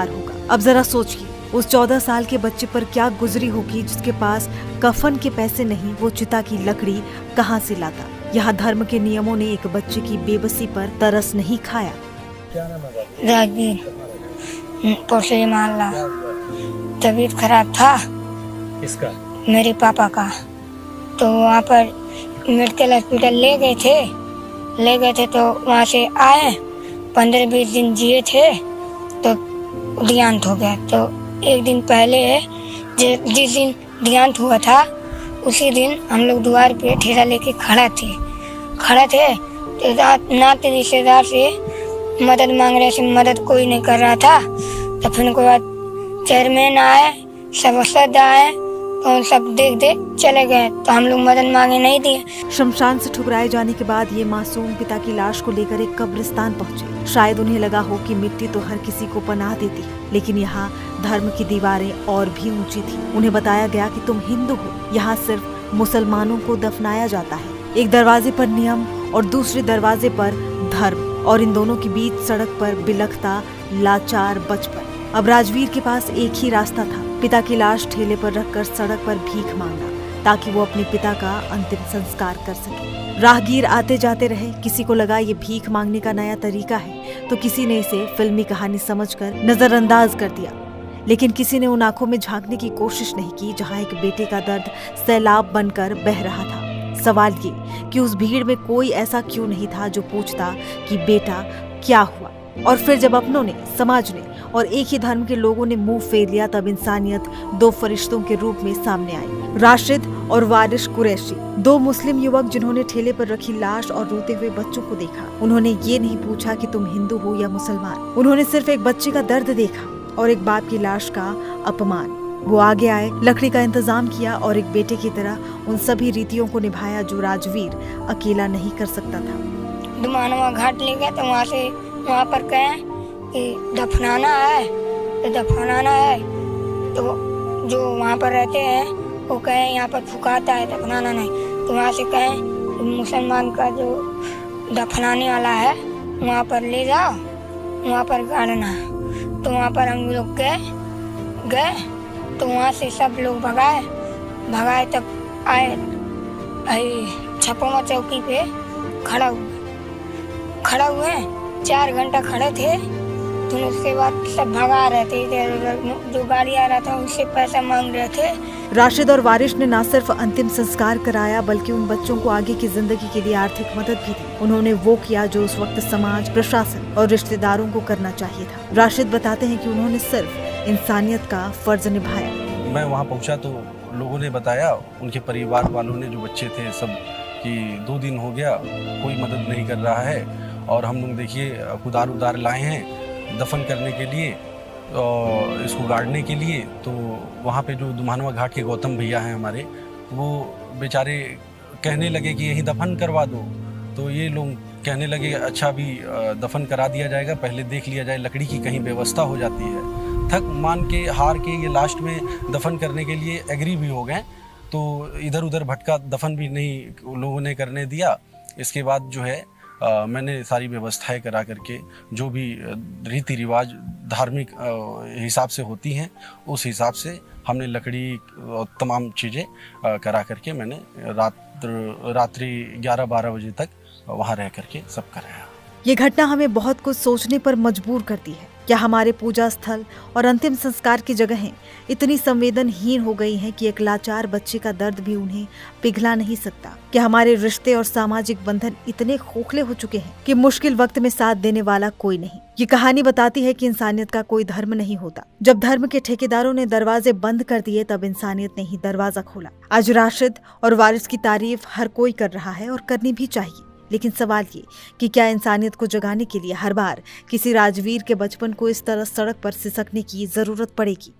होगा। अब जरा सोचिए, उस 14 साल के बच्चे पर क्या गुजरी होगी जिसके पास कफन के पैसे नहीं, वो चिता की लकड़ी कहाँ से लाता। यहाँ धर्म के नियमों ने एक बच्चे की बेबसी पर तरस नहीं खाया। राजगीर पोटली मोहल्ला। तबीयत खराब था। किसका? मेरे पापा का। तो वहाँ पर मेडिकल हॉस्पिटल ले गए थे तो वहाँ से आए, 15-20 दिन जिए थे तो देहांत हो गया। तो एक दिन पहले जिस दिन देहांत हुआ था उसी दिन हम लोग द्वार पे ठेला लेके खड़ा थे तो नाते रिश्तेदार से मदद मांग रहे थे, मदद कोई नहीं कर रहा था। तो फिर उसके बाद चेयरमैन आए, सभासद आए तो सब देख चले गए, तो हम लोग मदद मांगे नहीं दिए। शमशान से ठुकराए जाने के बाद ये मासूम पिता की लाश को लेकर एक कब्रिस्तान पहुंचे। शायद उन्हें लगा हो कि मिट्टी तो हर किसी को पनाह देती है, लेकिन यहाँ धर्म की दीवारें और भी ऊंची थी। उन्हें बताया गया कि तुम हिंदू हो, यहाँ सिर्फ मुसलमानों को दफनाया जाता है। एक दरवाजे पर नियम और दूसरे दरवाजे पर धर्म, और इन दोनों के बीच सड़क पर बिलखता लाचार बचपन। अब राजवीर के पास एक ही रास्ता था, पिता की लाश ठेले पर रखकर सड़क पर भीख मांगना, ताकि वो अपने पिता का अंतिम संस्कार कर सके। राहगीर आते जाते रहे, किसी को लगा ये भीख मांगने का नया तरीका है, तो किसी ने इसे फिल्मी कहानी समझकर नजरअंदाज कर दिया। लेकिन किसी ने उन आंखों में झांकने की कोशिश नहीं की जहां एक बेटे का दर्द सैलाब बनकर बह रहा था। सवाल ये कि उस भीड़ में कोई ऐसा क्यों नहीं था जो पूछता कि बेटा क्या हुआ। और फिर जब अपनों ने, समाज ने और एक ही धर्म के लोगों ने मुंह फेर लिया, तब इंसानियत दो फरिश्तों के रूप में सामने आई। राशिद और वारिश कुरैशी, दो मुस्लिम युवक जिन्होंने ठेले पर रखी लाश और रोते हुए बच्चों को देखा। उन्होंने ये नहीं पूछा कि तुम हिंदू हो या मुसलमान, उन्होंने सिर्फ एक बच्चे का दर्द देखा और एक बाप की लाश का अपमान। वो आगे आए, लकड़ी का इंतजाम किया और एक बेटे की तरह उन सभी रीतियों को निभाया जो राजवीर अकेला नहीं कर सकता था। दुमानवा घाट ले गए तो वहाँ पर कहें कि दफनाना है तो जो वहाँ पर रहते हैं वो कहें यहाँ पर फुकाता है, दफनाना नहीं। तो वहाँ से कहें मुसलमान का जो दफनाने वाला है वहाँ पर ले जाओ, वहाँ पर गाड़ना है। तो वहाँ पर हम लोग गए तो वहाँ से सब लोग भगाए तब आए छपोमा चौकी पे खड़ा हुए 4 घंटा खड़े थे। तो उसके बाद सब भगा रहे थे, इधर उधर जो गाड़ी आ रहा था उससे पैसा मांग रहे थे। राशिद और वारिश ने न सिर्फ अंतिम संस्कार कराया बल्कि उन बच्चों को आगे की जिंदगी के लिए आर्थिक मदद भी दी। उन्होंने वो किया जो उस वक्त समाज, प्रशासन और रिश्तेदारों को करना चाहिए था। राशिद बताते हैं कि उन्होंने सिर्फ इंसानियत का फर्ज निभाया। मैं वहाँ पहुँचा तो लोगों ने बताया, उनके परिवार वालों ने, जो बच्चे थे सब, कि 2 दिन हो गया कोई मदद नहीं कर रहा है और हम लोग देखिए कुदार लाए हैं दफन करने के लिए और इसको गाड़ने के लिए। तो वहाँ पे जो दुमानवा घाट के गौतम भैया हैं हमारे, वो बेचारे कहने लगे कि यहीं दफन करवा दो। तो ये लोग कहने लगे अच्छा भी दफन करा दिया जाएगा, पहले देख लिया जाए लकड़ी की कहीं व्यवस्था हो जाती है। थक मान के हार के ये लास्ट में दफन करने के लिए एग्री भी हो गए। तो इधर उधर भटका दफन भी नहीं लोगों ने करने दिया। इसके बाद जो है मैंने सारी व्यवस्थाएं करा करके, जो भी रीति रिवाज धार्मिक हिसाब से होती हैं उस हिसाब से हमने लकड़ी और तमाम चीज़ें करा करके मैंने रात्रि 11-12 बजे तक वहाँ रह करके सब कराया। ये घटना हमें बहुत कुछ सोचने पर मजबूर करती है। क्या हमारे पूजा स्थल और अंतिम संस्कार की जगहें इतनी संवेदनहीन हो गई हैं कि एक लाचार बच्चे का दर्द भी उन्हें पिघला नहीं सकता? क्या हमारे रिश्ते और सामाजिक बंधन इतने खोखले हो चुके हैं कि मुश्किल वक्त में साथ देने वाला कोई नहीं? ये कहानी बताती है कि इंसानियत का कोई धर्म नहीं होता। जब धर्म के ठेकेदारों ने दरवाजे बंद कर दिए तब इंसानियत ने ही दरवाजा खोला। आज राशिद और वारिस की तारीफ हर कोई कर रहा है और करनी भी चाहिए, लेकिन सवाल ये कि क्या इंसानियत को जगाने के लिए हर बार किसी राजवीर के बचपन को इस तरह सड़क पर सिसकने की जरूरत पड़ेगी?